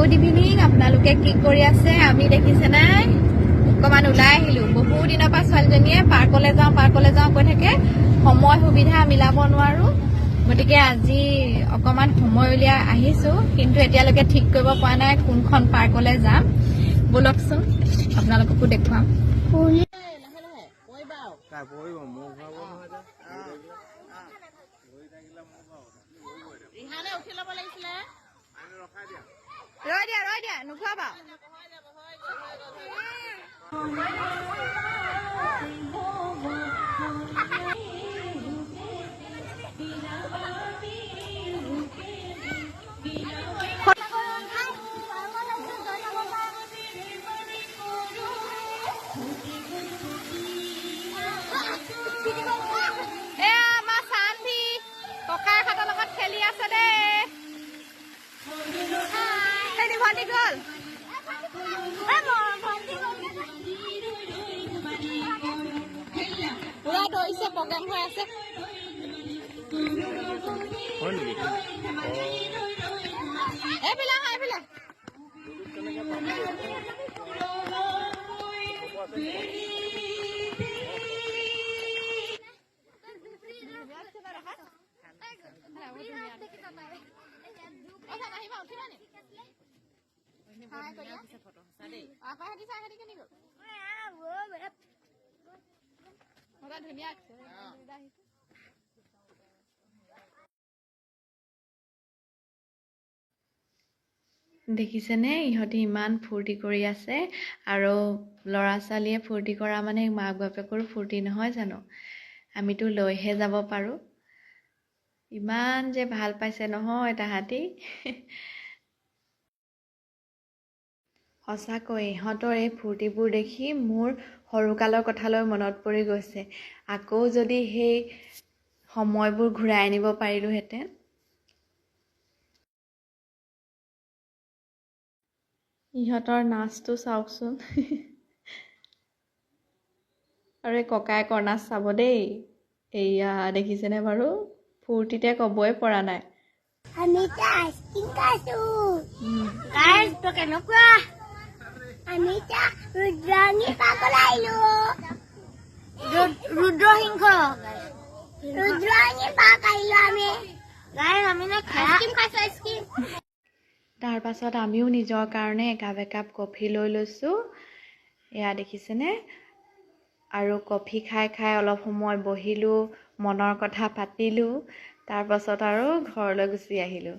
Good evening আপোনালোকে কি কৰি আছে আমি দেখিছে নাই অকমান ওলাই আহিলো বহু দিনৰ পৰা ছোৱালীজনীয়ে পাৰ্কলৈ যাওঁ কৈ থাকে সময় সুবিধা মিলাব নোৱাৰো গতিকে আজি অকমান সময় উলিয়াই আহিছো কিন্তু এতিয়ালৈকে ঠিক কৰিব পৰা নাই কোনখন পাৰ্কলৈ যাম বলকচোন আপোনালোককো দেখুৱাম ৰৈ দিয়া নুখুৱাবা খেলি আছে দে ভণ্টি গল পুৰা দৌৰিছে প্ৰগ্ৰেম হৈ আছে এইবিলাক দেখিছেনে ইহঁতে ইমান ফূৰ্তি কৰি আছে আৰু ল'ৰা ছোৱালীয়ে ফূৰ্তি কৰা মানে মাক বাপেকৰো ফূৰ্তি নহয় জানো আমিতো লৈহে যাব পাৰো ইমান যে ভাল পাইছে নহয় তাহাঁতি সঁচাকৈ ইহঁতৰ এই ফূৰ্তিবোৰ দেখি মোৰ সৰুকালৰ কথালৈ মনত পৰি গৈছে আকৌ যদি সেই সময়বোৰ ঘূৰাই আনিব পাৰিলোহেঁতেন ইহঁতৰ নাচটো চাওকচোন আৰু এই ককায়েকৰ নাচ চাব দেই এয়া দেখিছেনে বাৰু ফূৰ্তিতে ক'বই পৰা নাই Anita, aisking kaso. Guys, to kenapa? Anita, Rudrani pakalailo. Rudrahingko. Rudrani pakalailo ame. Guys, আমি না আইসক্রিম খাইছো আইসক্রিম তাৰ পাছত আমিও নিজৰ কাৰণে একাপ কফি লৈ লৈছোঁ এয়া দেখিছেনে আৰু কফি খাই অলপ সময় বহিলোঁ মনৰ কথা পাতিলোঁ তাৰ পাছত আৰু ঘৰলৈ গুচি আহিলোঁ